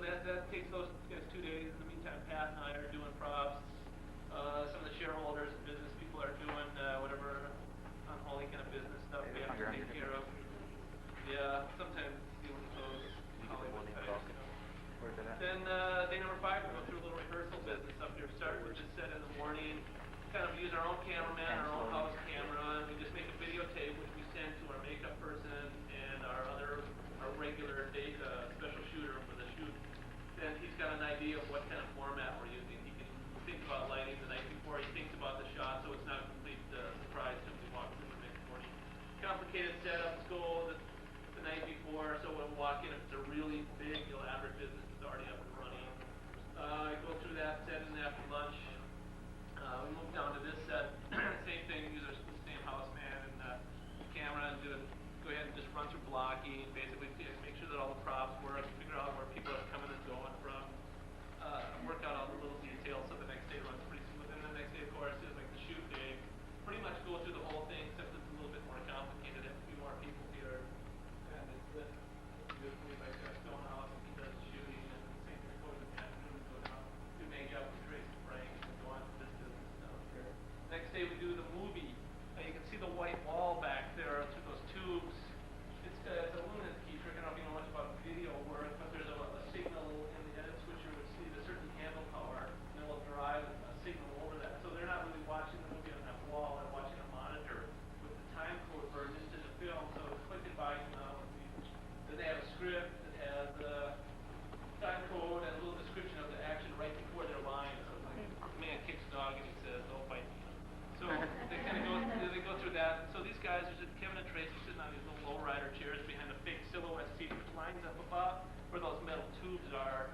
that takes those guys 2 days. In the meantime, Pat and I are doing props. Some of the shareholders and business people are doing whatever unholy kind of business stuff we have to take care of. Yeah, sometimes dealing with those Hollywood types. Then day number 5, we go through a little rehearsal business up here. Start with just set in the morning. Kind of use our own cameraman, our own house camera. We just make a videotape which we send to our makeup person and our regular special shooter for the shoot. Then he's got an idea of what kind of format we're using. He can think about lighting the night before. He thinks about the shot, so it's not a complete surprise to him when we walk through the next morning. Complicated setups go the night before, so when we walk in, if it's a really big, elaborate business, it's already up and running. Go through that set, and after lunch, we move down to this set. Same thing, use the same houseman and camera, and go ahead and just run through blocking, basically make sure that all the props work, figure out where people are coming and going from, work out all the little details so the next day runs pretty smooth. And the next day, of course, is like the shoot day. Pretty much go through the whole thing, except it's a little bit more complicated. Have a few more people here. And it's beautifully like a stone house, and he does shooting, and the same thing goes in the afternoon, go down, do makeup, trace and frame, and go on to this business down here. Next day we do the movie. You can see the white wall back there through those tubes. It's a luminance key trick. I don't know if you know much about video work, but there's a signal in the edit switcher which sees a certain handle power, and it will drive a signal over that. So they're not really watching the movie on that wall, they're watching a monitor with the time code burned into the film. So it's clicking by then they have a script that has time code and a little description of the action right before their line. So it's like a man kicks a dog and he says, "Oh, fight me." So they kind of go through that. So these guys are just Kevin and Tracy sitting on these little lowrider chairs behind a fake silhouette seat which lines up about where those metal tubes are.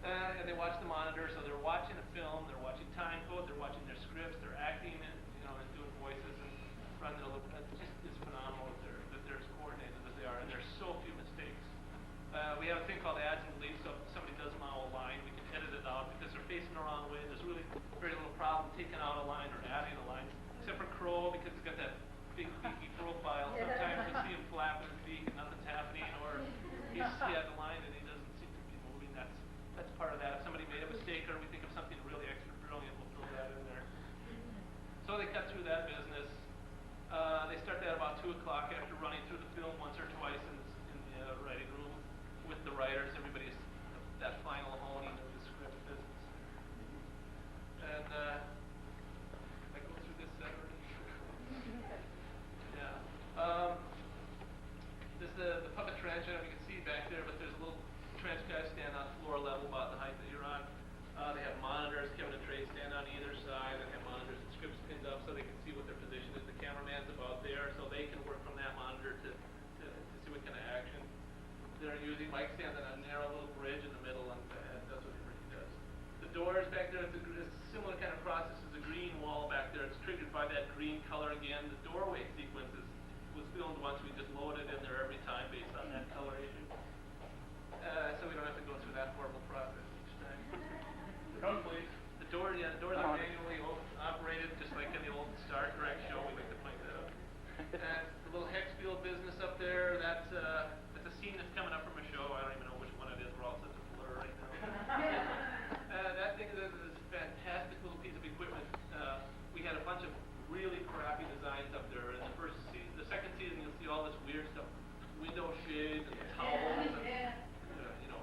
And they watch the monitor, so they're watching a film, they're watching time code, they're watching their scripts, they're acting and and doing voices and running a little. It's phenomenal that they're as coordinated as they are, and there's so few mistakes. We have a thing called ads and leaves, so if somebody does mow a line, we can edit it out because they're facing the wrong way. There's really very little problem taking out a line or adding a line, except for Crow because he's got that big beaky profile. Sometimes you see him flapping his beak and nothing's happening, or he's at the line and he doesn't seem to be moving. That's part of that. If somebody made a mistake or we think of something really extra brilliant, we'll throw that in there. So they cut through that business. They start that about 2 o'clock after running through the film once or twice in the writing room with the writers. Everybody's that final honing of the script business. And I go through this set already. Yeah. This is the puppet trench. I don't know if you can see back there, but there's a little trench guy stand on floor level about the height that you're on. They have monitors. Kevin and Trey stand on either side and have monitors and scripts pinned up so they can see what their position is. The cameraman's about there, so they can work from that monitor to see what kind of action they're using. Mike stands on a narrow little bridge in the middle, and that's what he does. The doors back there, it's a similar kind of process as the green wall back there. It's triggered by that green color again. The doorway sequences was filmed once. We just loaded in there every time based on that coloration. So we don't have to go through that horrible process each time. Come, please. The doors are manually operated, just like in the old Star Trek show. We like to point that out. And the little hex field business up there, that's a scene that's coming up from a show. I don't even know which one it is. We're all such a blur right now. That thing is a fantastic little piece of equipment. We had a bunch of really crappy designs up there in the first season. The second season, you'll see all this weird stuff, window shades and towels and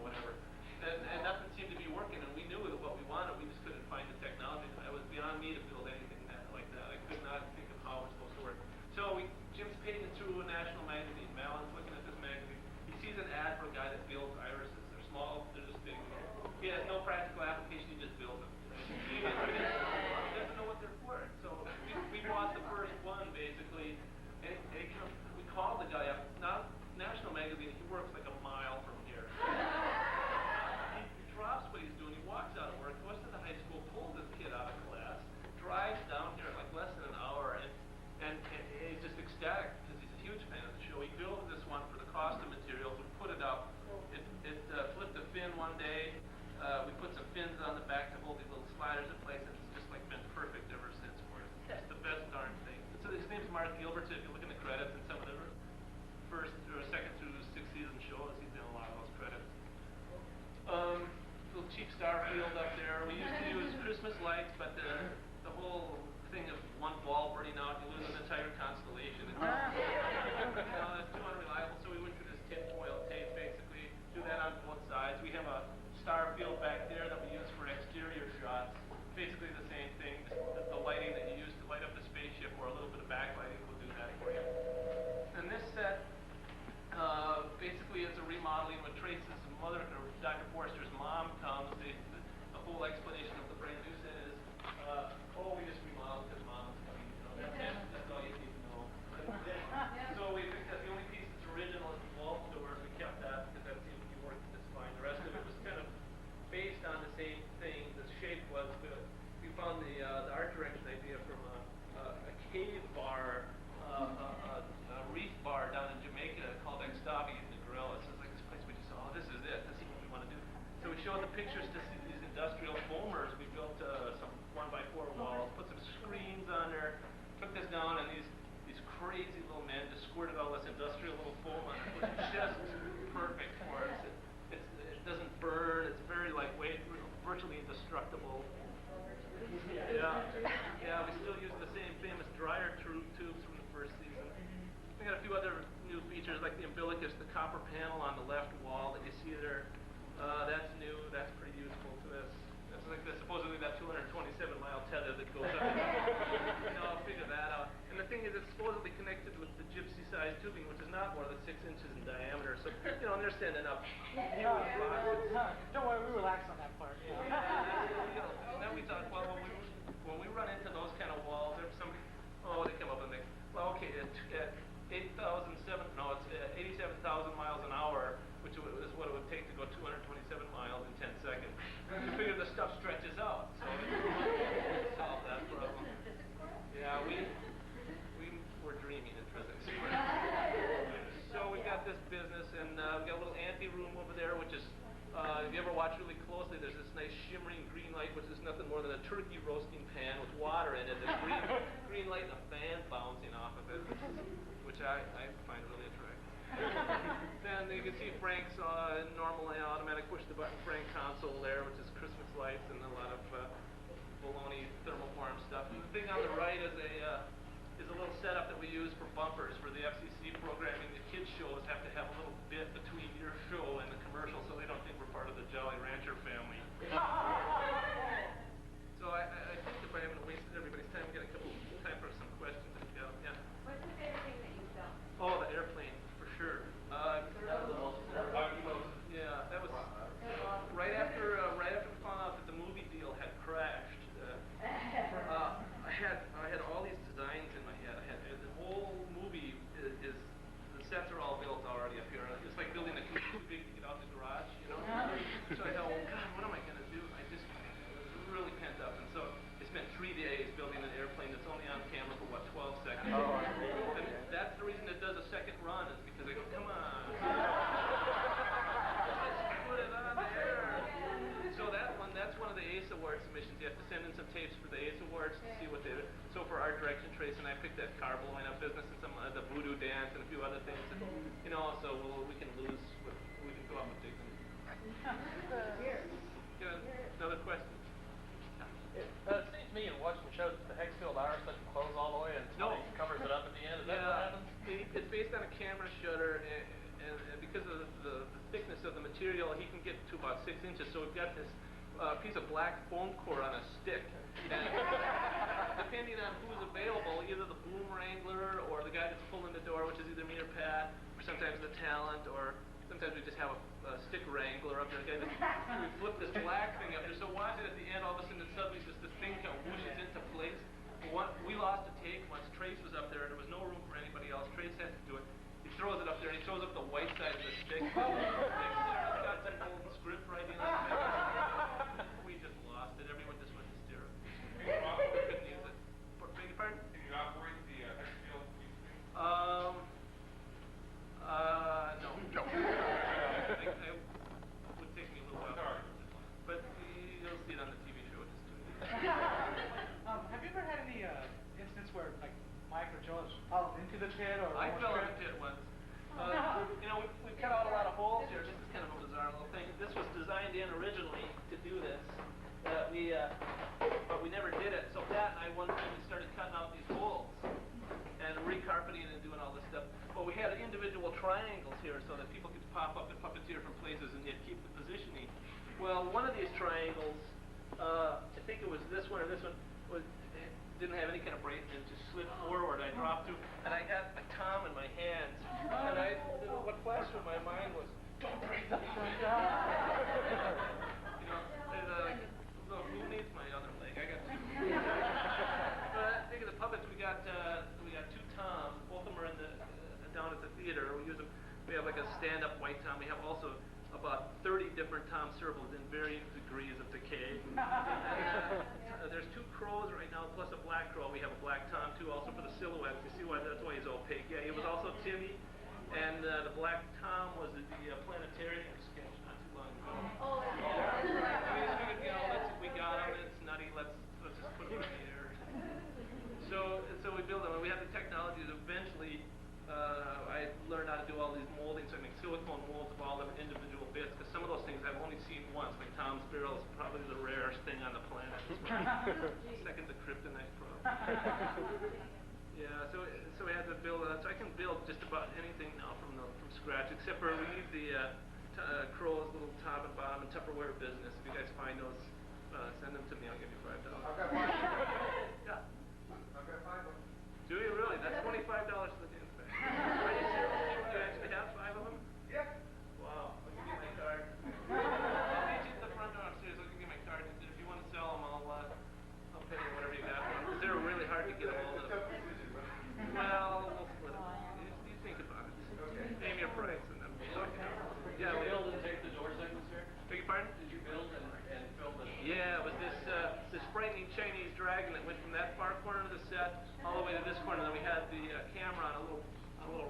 whatever. And nothing seemed to be working, and we knew what we wanted. We just couldn't find the technology. It was beyond me to build anything like that. I could not think of how it was supposed to work. So Jim's paging through a national magazine. Malon's looking at this magazine. He sees an ad for a guy that builds irises. They're small, they're just big. He has no practical application. He just builds them. He doesn't know what they're for. So we bought the first one basically, and we called the guy up. Now, National Magazine. He works like a mile from here. He drops what he's doing. He walks out of work, goes to the high school, pulls his kid out of class, drives down here in like less than an hour, and he's just ecstatic because he's a huge fan of the show. He built this one for the costume materials. We put it up. It flipped a fin one day. We put some fins on the back to hold these little sliders in place, and it's just like been perfect ever since for us. It's the best darn thing. So his name's Mark Gilbert. If you look in the credits and some of the first or second through 6th season shows, he's done a lot of those credits. but the whole thing of one ball burning out, you lose an entire constellation. It's too unreliable, so we went through this tinfoil tape, basically, do that on both sides. We have a star field back there that we use for exterior shots. Basically the same thing, the lighting that you use to light up the spaceship, or a little bit of backlighting will do that for you. And this set, basically it's a remodeling with Trace's mother, or Dr. Forrester's mom comes. The whole explanation of the brand new set is, we just remodeled because mom's coming. That's all you need to know. So we picked up the only piece that's original is the vault doors. We kept that because that seemed to be working just fine. The rest of it was kind of based on the same thing. The shape was good. We found the art direction idea from a cave bar, a reef bar down in Jamaica called Extavi in the Grill. It's like this place we just saw, this is it. This is what we want to do. So we showed the pictures to see these industrial foamers. We built some 1x4 walls, put some screens on there, took this down, and these crazy little men just squirted all this industrial little foam on it, which is just perfect for us. It doesn't burn. It's very lightweight, virtually indestructible. Yeah, we still use the same famous dryer tubes from the first season. We got a few other new features, like the umbilicus, the copper panel on the left wall that you see there. That's new. That's pretty useful to us. That's like supposedly that 227-mile tether that goes up. I'll figure that out. And the thing is, it's supposedly connected with the gypsy-sized tubing, which is not more than 6 inches in diameter. So, and they're sending up huge boxes. Don't worry, we relax on that part. Now we thought, well, when we run into those kind of walls, there's some, they come up and they, well, okay, at 87,000 miles an hour, which is what it would take to go 227 miles in 10 seconds. We figure the stuff stretches out, so we solved that problem. Yeah, we were dreaming in physics. So we got this business, and we got a little ante-room over there, which is, if you ever watch really closely, there's this nice shimmering green light, which is nothing more than a turkey roasting pan with water in it. There's green light and a fan bouncing off of it, which I find really attractive. Then you can see Frank's normal automatic push-the-button Frank console there, which is Christmas lights and a lot of baloney thermoform stuff. And the thing on the right is a little setup that we use for bumpers for the FCC programming. The kids shows have to have a little bit between your show and the commercial, so they don't think we're part of the Jolly Rancher family. So I think if I haven't wasted everybody's time, we got a couple time for some questions. Yeah. What's the favorite thing that you built? Oh, the airplane, for sure. Yeah, that was right after we found out that the movie deal had crashed. I had all these designs in my head. The whole movie is the sets are all built already up here. It's like building a computer too big to get out the garage, So I thought, well, God, what am I going to do? I was really pent up, and so I spent 3 days building an airplane that's only on camera for 12 seconds. And that's the reason it does a second run, is because I go, come on. Just put it on there. So that's one of the ACE Award submissions. You have to send in some tapes for the ACE Awards to see what they do. So for art direction, Trace and I picked that car blowing up business and some the voodoo dance and a few other things. And, so we can go off and take them. Another question? It seems to me in watching the show that the Hexfield Iris doesn't close all the way and somebody covers it up at the end. Is that what happens? It's based on a camera shutter, and because of the thickness of the material, he can get to about 6 inches. So we've got this piece of black foam core on a stick. And depending on who's available, either the boom wrangler or the guy that's pulling the door, which is either me or Pat, or sometimes the talent, or sometimes we just have a stick wrangler up there. We flip this black thing up there. So watch it at the end, all of a sudden suddenly just this thing kind of whooshes into place. We lost a take once Trace was up there, and there was no room for anybody else. Trace had to do it. He throws it up there, and he shows up the white side of the stick. It's got some old script writing on it. We just lost it. Everyone just went hysterical. We couldn't use it. Beg your pardon? Can you operate the Hexfield? No. No. It would take me a little while. But you'll see it on the TV show. triangles here so that people could pop up and puppeteer from places and yet keep the positioning. Well, one of these triangles, I think it was this one or this one, didn't have any kind of brace and just slid forward. I dropped through, and I had a tom in my hands, and what flashed through my mind was, don't break that thing. Who needs my other leg? I got two. But think of the puppets. We got two toms. Both of them are in the down at the theater. We use them. We have like a stand-up white tom. We have also about 30 different tom servals in varying degrees of decay. There's two crows right now, plus a black crow. We have a black tom too, also for the silhouettes. You see why? That's why he's opaque. Yeah, he was also Timmy, and the black tom was the planetarium sketch not too long ago. Oh, yeah. We got him. It's nutty. Let's just put him in the air. So we build them, and we have the technology to eventually. I learned how to do all these moldings. I make silicone molds of all the individual bits, because some of those things I've only seen once. Like Tom's barrel is probably the rarest thing on the planet. Second to kryptonite, probably. Yeah, so we had to build. So I can build just about anything now from scratch, except for we need the crow's little top and bottom and Tupperware business. If you guys find those, send them to me. I'll give you $5. I've got 5. Yeah. I've got 5 of them. Do you really? That's $25 for the dance bag. Are you serious? Do you actually have 5 of them? Yep. Wow. I'll give you my card. I'll meet you at the front door upstairs. I'll give you my card. If you want to sell them, I'll pay you whatever you got. Because they're really hard to get a hold of. Well, we'll split it. You think about it. Okay. Name your price and then we'll talk it out. Did you build and take the door segments here? Beg your pardon? Did you build and film the... Yeah, it was this frightening Chinese dragon that went from that far corner of the set all the way to this corner. Then we had the camera on a little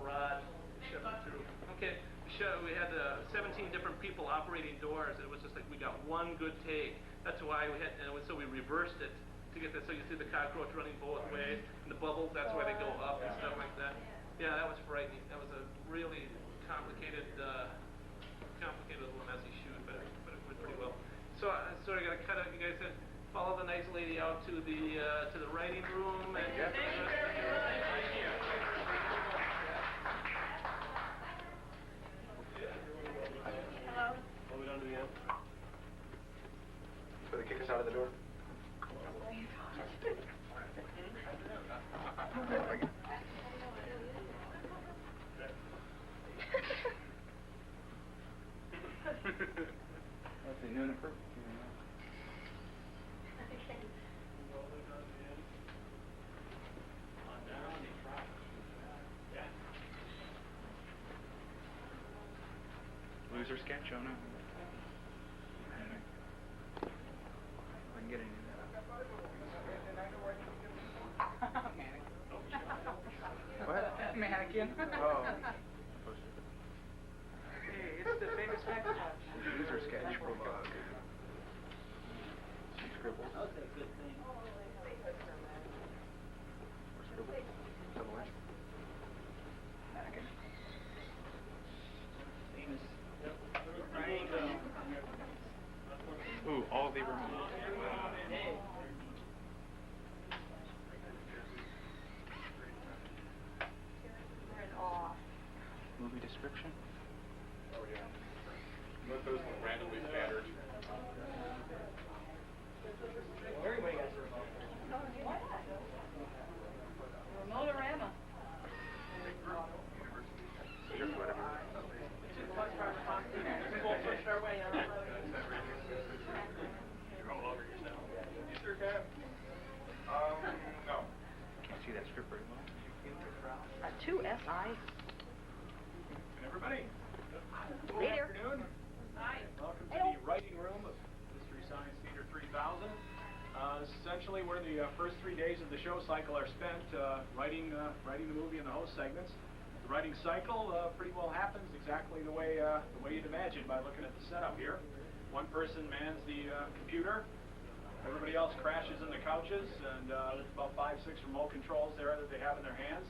rod to shove it through. Okay, we had 17 different people operating doors. It was just like we got one good take. That's why we had, so we reversed it to get that. So you see the cockroach running both ways, and the bubbles. That's why they go up and stuff like that. Yeah, that was frightening. That was a really complicated little messy shoot, but it went pretty well. So I got to cut out. You guys said follow the nice lady out to the writing room and. Yep. Hello? What we done to the end? So they kick us out of the door? Let's see, noon approved. Loser sketch, oh no. I can get any of that. What? Mannequin. Oh. Hey, it's the famous Macintosh. Loser sketch from Scribbles. That was a good thing. Or Scribbles. Double H. Mannequin. Famous. Ooh, all the remote. We're in awe. Movie description. Oh, yeah. Let those randomly scattered. Everybody got their remote. Remote-orama. Just whatever. We'll push our way out. You're all over yourself. You sure can. No. Can't see that script very well. A 2SI. Everybody. Hey there. Afternoon. Hi. Welcome to the writing room of Mystery Science Theater 3000. Essentially, where the first 3 days of the show cycle are spent writing the movie and the host segments. The writing cycle pretty well happens exactly the way you'd imagine by looking at the setup here. One person mans the computer. Everybody else crashes in the couches, and there's about 5, 6 remote controls there that they have in their hands.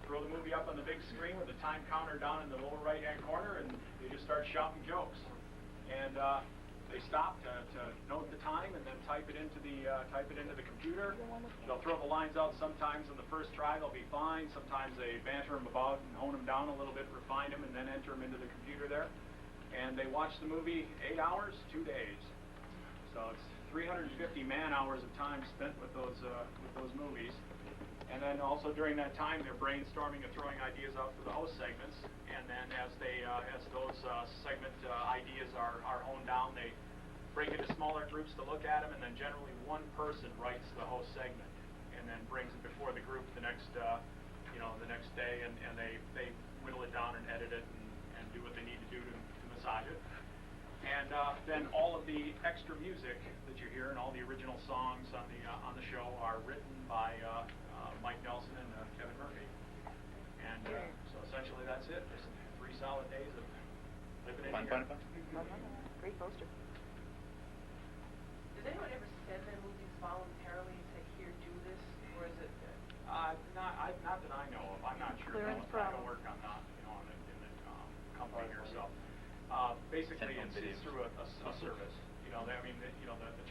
Throw the movie up on the big screen with the time counter down in the lower right-hand corner, and they just start shouting jokes. And They stop to note the time and then type it into the computer. They'll throw the lines out sometimes on the first try. They'll be fine. Sometimes they banter them about and hone them down a little bit, refine them, and then enter them into the computer there. And they watch the movie 8 hours, 2 days. So it's 350 man-hours of time spent with those movies. And then also during that time, they're brainstorming and throwing ideas out for the host segments. And then as those segment ideas are honed down, they break into smaller groups to look at them. And then generally one person writes the host segment and then brings it before the group the next day. And they whittle it down and edit it and do what they need to do to massage it. And then all of the extra music that you hear and all the original songs on the show are written by Mike Nelson and Kevin Murphy. And so essentially that's it. Just 3 solid days of living in here. Fun. Great poster. Does anyone ever send their movies voluntarily and say, here, do this? Or is it... Not that I know of. I'm not sure. Clearance I don't problem. work on in the company here. So basically it's through a service. The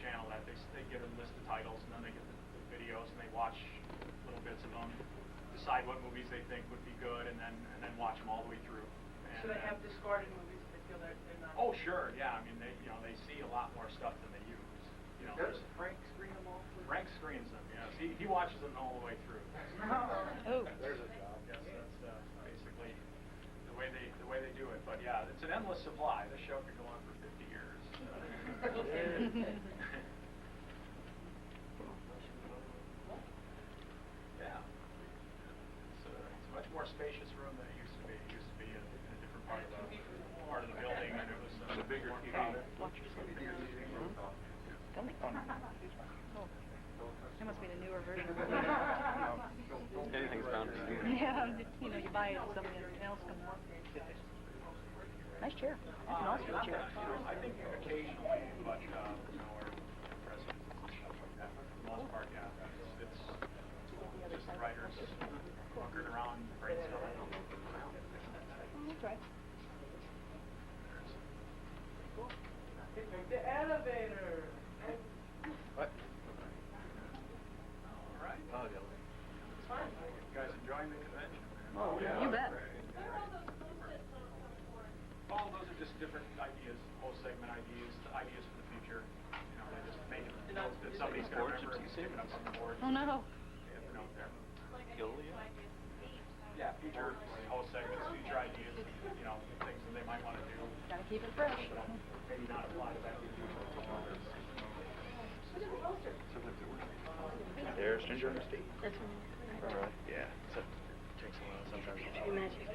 channel that they get a list of titles and then they get the videos and they watch little bits of them, decide what movies they think would be good, and then watch them all the way through. And, So they have discarded movies that they feel they're not... Oh sure, yeah. I mean they see a lot more stuff than they use. Does Frank screen them all? Frank screens them. Yes, he watches them all the way through. Oh. There's a job. Yes, that's basically the way they do it. But yeah, it's an endless supply. This show could go on for 50 years. Yeah. It's a much more spacious room than it used to be. It used to be in a different part of the building, and it was a bigger TV. Watch yourself. Filming. Oh. That must be the newer version. Anything's bound to do. Yeah, you buy it and something else comes along. Nice chair. That's an Austria chair. I think occasionally, but or presidents and stuff like that. But for the most part, yeah, it's just the writers bunkering around brainstorming. That's right. The elevator! What? All right. Oh, the elevator. It's fine. You guys enjoying the convention? Oh, you bet. All those are just different ideas, whole segment ideas, ideas for the future. They just make it note that somebody's going to remember and stick it up on the board. Oh, no. They have the note there. Gillian? Yeah, future whole segments, future ideas, things that they might want to do. Gotta keep it fresh. Maybe not apply to that. There's Ginger and Steve. That's Alright. Yeah. Except it takes a while sometimes. magic.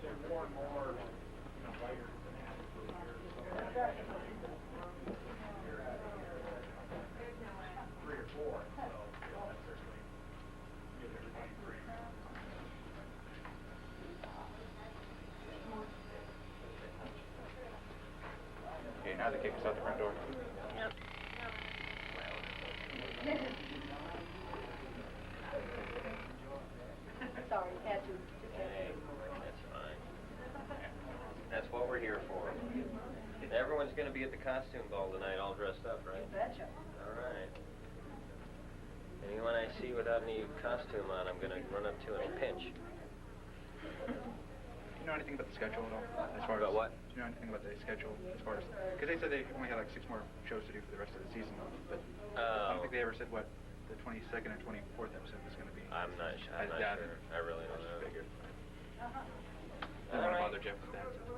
They're more and more writers than ever for the years. You're at 3 or 4, so that certainly gives everybody free. Okay, now they kick us out the front door. Yep. Sorry, had to. Hey, that's fine. That's what we're here for. Everyone's going to be at the costume ball tonight all dressed up, right? Betcha. All right. Anyone I see without any costume on, I'm going to run up to and pinch. Do you know anything about the schedule at all? As far About as, what? Do you know anything about the schedule as far as... Because they said they only had like 6 more shows to do for the rest of the season, but I don't think they ever said what the 22nd and 24th episode was going to be. I'm not sure. I really don't know. Figured. All I don't want to right. bother Jeff with that. So.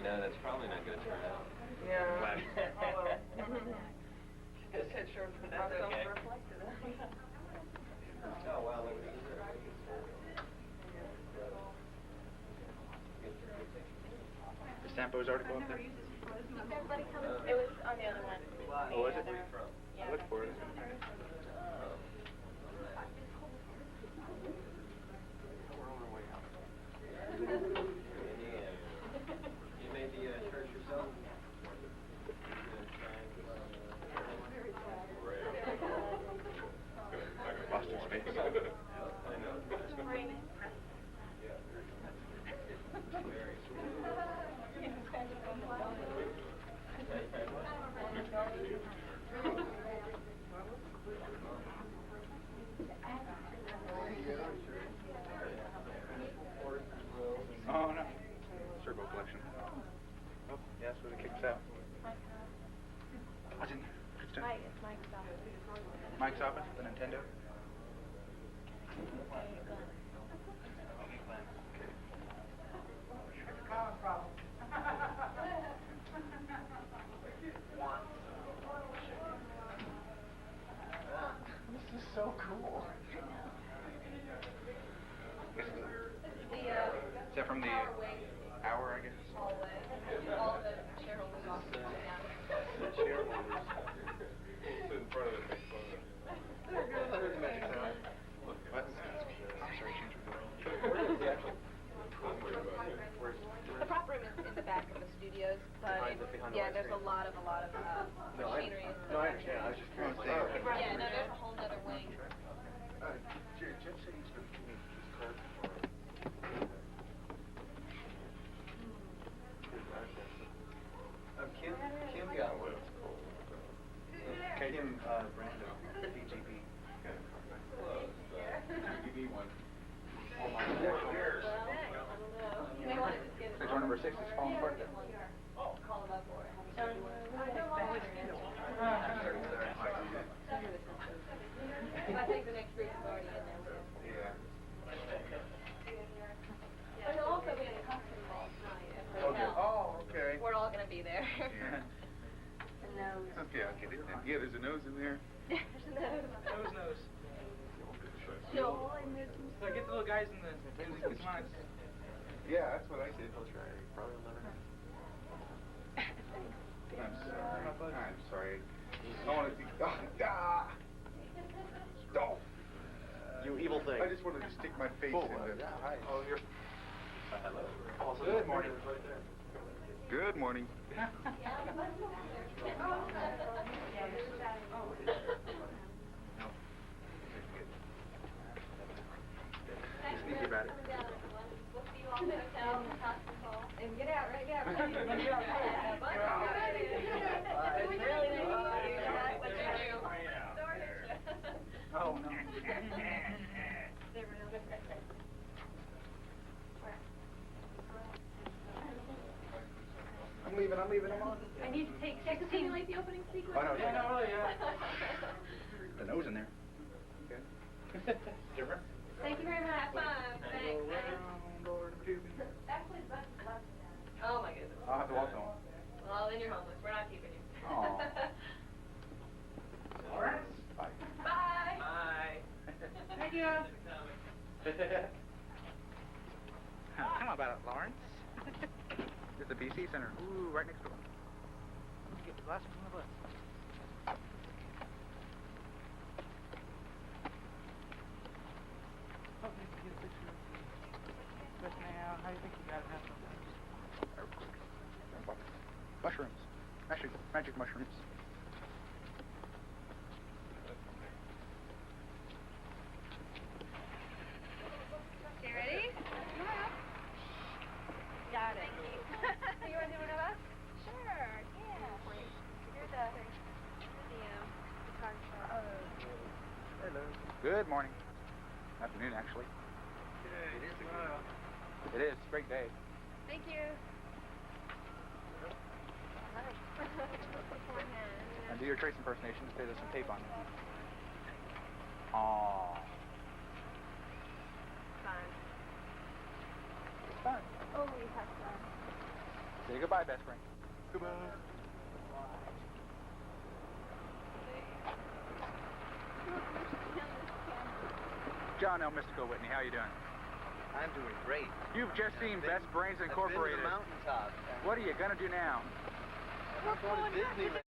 That's probably not going to turn out. Yeah. Flash. Just head short for That's that. okay. Reflected. Oh, wow, look at this. Sampo's article up there? Everybody coming? It was on the other one. Oh, was it? Yeah. I looked for it. We're on our way out. You made the church yourself? Lost your space. Oh no. Circle collection. Oh, yeah, that's where the kick's out. What's in here? What's in here? It's Mike's office. Mike's office, the Nintendo. This is so cool. The, Is that from the hour, I guess? hallway. All the shareholders' offices are down. The shareholders sit in front of it and make fun of it. What? Sorry, change your Where is the actual prop room? The prop room is in the back of the studios, but Behind the yeah, white there's a screen. lot of machinery. No, I understand. I was just curious. Yeah, no, there's a whole nother wing. Jeff said he's going to give me his card for Kim got one. Kim Brando, BGB. GBB one. Oh my God. Yours. You may want to just get The door number 6 is falling apart there. call them up for it. I think the next group is already in there too. Yeah. But he'll also be in the costume ball tonight at the Okay. hotel. Oh, okay. We're all gonna be there. Yeah. And nose. Okay, I'll get it then. Yeah, there's a nose in there. There's a nose. Nose. No. So get the little guys in the slides. Yeah, that's what I did. I'll try. Probably will never know. I'm sorry. I wanted to. Oh, You evil thing. I just wanted to stick my face in the. Oh, you're... Hello. Good morning. Good morning. Sneaky about it. We'll see you all at the hotel, costume ball. And get out, right? Get out. It's really nice to meet you. What you do. Oh, no. I'm leaving, I'm on. I need to take 16 like the opening sequence. Oh, no, Yeah, no, really, yeah. The nose in there. Okay. Different? Thank you very much. Have fun. Thanks. Door number 2. Actually, oh my goodness. I'll have to walk home. Well, then you're homeless. We're not keeping you. Aw. All right. Bye. Bye. Bye. Thank you. How about it, Lawrence? There's the BC Center. Ooh, right next door. Let me get the glasses on the bus. Oh, we can get a picture of you. But now, how do you think you got it happening? Mushrooms. Magic mushrooms. You ready? Got it. You want to do one of us? Sure, yeah. You're the card show. Hello. Good morning. Afternoon, actually. It is tomorrow. It is. Great day. Thank you. And do your Trace impersonation. Say there's some tape on it. Aww. Fine. It's fun. Oh, we have fun. Say goodbye, best friend. Goodbye. John L. Mystical Whitney, how you doing? I'm doing great. You've just seen Best Brains Incorporated. I've been to the mountaintop. What are you gonna do now? I'm going to Disney.